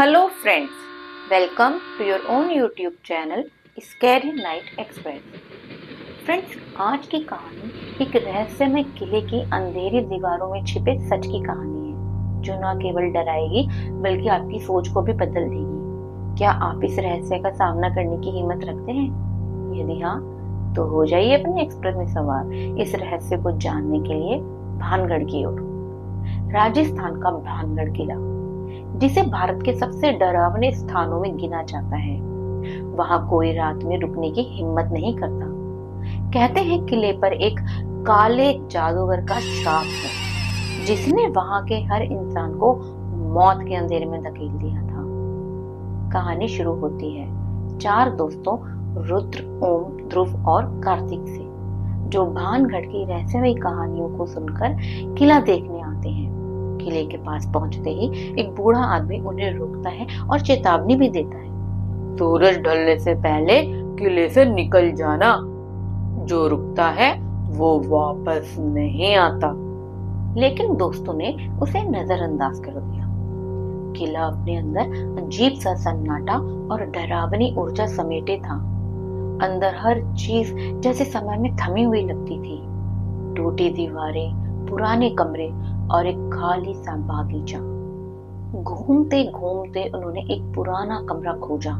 Hello friends, welcome to your own YouTube channel scary night express. Friends, आज की कहानी एक रहस्यमय किले की अंधेरी दीवारों में छिपे सच की कहानी है, जो न केवल डराएगी बल्कि आपकी सोच को भी बदल देगी। क्या आप इस रहस्य का सामना करने की हिम्मत रखते हैं? यदि हाँ, तो हो जाइए अपने एक्सप्रेस में सवार इस रहस्य को जानने के लिए भानगढ़ की ओर। राजस्थान का भानगढ़ किला, जिसे भारत के सबसे डरावने स्थानों में गिना जाता है, वहां कोई रात में रुकने की हिम्मत नहीं करता। कहते हैं किले पर एक काले जादूगर का श्राप है, जिसने वहां के हर इंसान को मौत के अंधेरे में धकेल दिया था। कहानी शुरू होती है चार दोस्तों रुद्र, ओम, ध्रुव और कार्तिक से, जो भानगढ़ की रहस्यमयी कहानियों को सुनकर किला देखने आते हैं। किले के पास पहुंचते ही एक बूढ़ा आदमी उन्हें रोकता है और चेतावनी भी देता है, सूरज ढलने से पहले किले से निकल जाना, जो रुकता है वो वापस नहीं आता। लेकिन दोस्तों ने उसे नजरअंदाज कर दिया। किला अपने अंदर अजीब सा सन्नाटा और डरावनी ऊर्जा समेटे था। अंदर हर चीज जैसे समय में थमी हुई लगती थी। टूटी दीवारें, पुराने कमरे और एक खाली सा बागीचा। घूमते घूमते उन्होंने एक पुराना कमरा खोजा,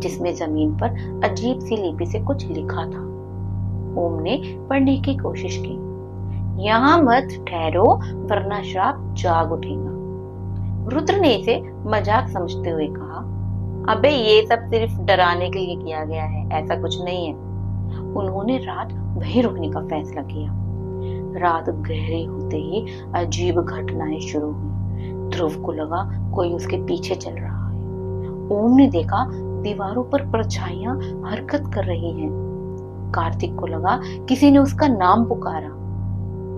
जिसमें जमीन पर अजीब सी लिपि से कुछ लिखा था। ओम ने पढ़ने की कोशिश की, यहाँ मत ठहरो वरना श्राप जाग उठेगा। रुद्र ने इसे मजाक समझते हुए कहा, अबे ये सब सिर्फ डराने के लिए किया गया है, ऐसा कुछ नहीं है। उन्होंने रात वहीं रुकने का फैसला किया। रात गहरी होते ही अजीब घटनाएं शुरू हुई। ध्रुव को लगा कोई उसके पीछे चल रहा है। ओम ने देखा दीवारों पर परछाइयां हरकत कर रही हैं। कार्तिक को लगा किसी ने उसका नाम पुकारा।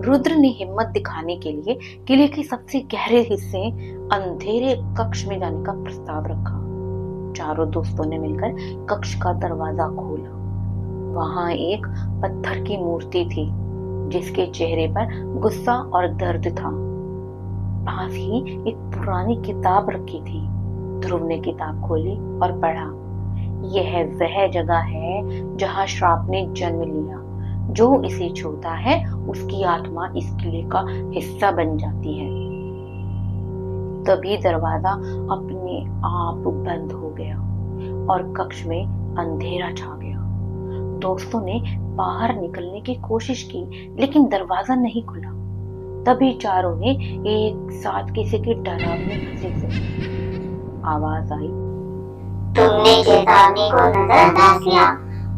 रुद्र ने हिम्मत दिखाने के लिए किले के सबसे गहरे हिस्से अंधेरे कक्ष में जाने का प्रस्ताव रखा। चारों दोस्तों ने मिलकर कक्ष का दरवाजा खोला। वहां एक पत्थर की मूर्ति थी, जिसके चेहरे पर गुस्सा और दर्द था। पास ही एक पुरानी किताब रखी थी। ध्रुव ने किताब खोली और पढ़ा, यह वह जगह है जहां श्राप ने जन्म लिया। जो इसे छूता है उसकी आत्मा इस किले का हिस्सा बन जाती है। तभी दरवाजा अपने आप बंद हो गया और कक्ष में अंधेरा छा गया। दोस्तों ने बाहर निकलने की कोशिश की, लेकिन दरवाजा नहीं खुला। तभी चारों ने एक साथ किसी की डरावनी हंसी से आवाज आई, तुमने चेतावनी को नजरअंदाज किया,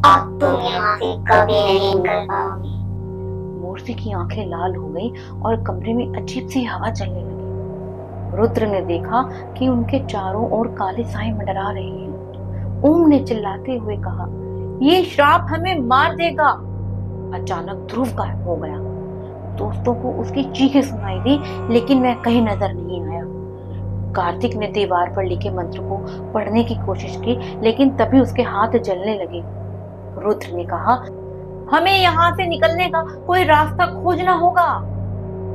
अब तुम यहाँ से कभी नहीं निकल पाओगे। मूर्ति की आंखें लाल हो गई और कमरे में अजीब सी हवा चलने लगी। रुद्र ने देखा कि उनके चारों ओर काले साए मंडरा रहे हैं। ओम ने चिल्लाते हुए कहा, ये श्राप हमें मार देगा। अचानक ध्रुव गायब हो गया। दोस्तों को उसकी चीखें सुनाई दी, लेकिन वह कहीं नजर नहीं आया। कार्तिक ने दीवार पर लिखे मंत्र को पढ़ने की कोशिश की, लेकिन तभी उसके हाथ जलने लगे। रुद्र ने कहा, हमें यहाँ से निकलने का कोई रास्ता खोजना होगा।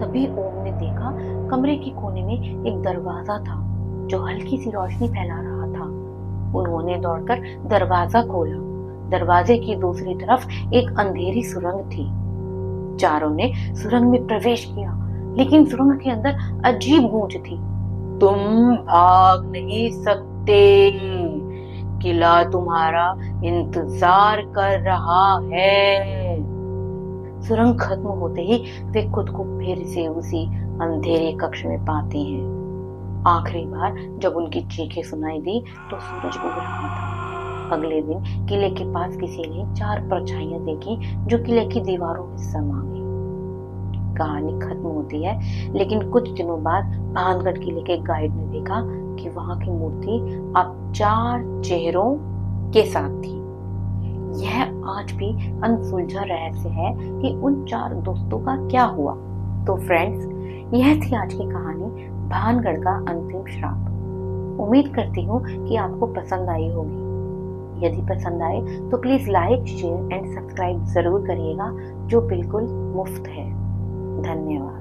तभी ओम ने देखा कमरे के कोने में एक दरवाजा था, जो हल्की सी रोशनी फैला रहा था। उन्होंने दौड़कर दरवाजा खोला। दरवाजे की दूसरी तरफ एक अंधेरी सुरंग थी। चारों ने सुरंग में प्रवेश किया, लेकिन सुरंग के अंदर अजीब गूंज थी, तुम भाग नहीं सकते, किला तुम्हारा इंतजार कर रहा है। सुरंग खत्म होते ही वे खुद को फिर से उसी अंधेरे कक्ष में पाते हैं। आखिरी बार जब उनकी चीखें सुनाई दी तो सूरज उग रहा था। अगले दिन किले के पास किसी ने चार परछाइयां देखी, जो किले की दीवारों में समा गई। कहानी खत्म होती है, लेकिन कुछ दिनों बाद भानगढ़ किले के गाइड ने देखा कि वहां की मूर्ति अब चार चेहरों के साथ थी। यह आज भी अनसुलझा रहस्य है कि उन चार दोस्तों का क्या हुआ। तो फ्रेंड्स, यह थी आज की कहानी, भानगढ़ का अंतिम श्राप। उम्मीद करती हूँ कि आपको पसंद आई होगी। यदि पसंद आए तो please like, share and subscribe जरूर करिएगा, जो बिल्कुल मुफ्त है। धन्यवाद।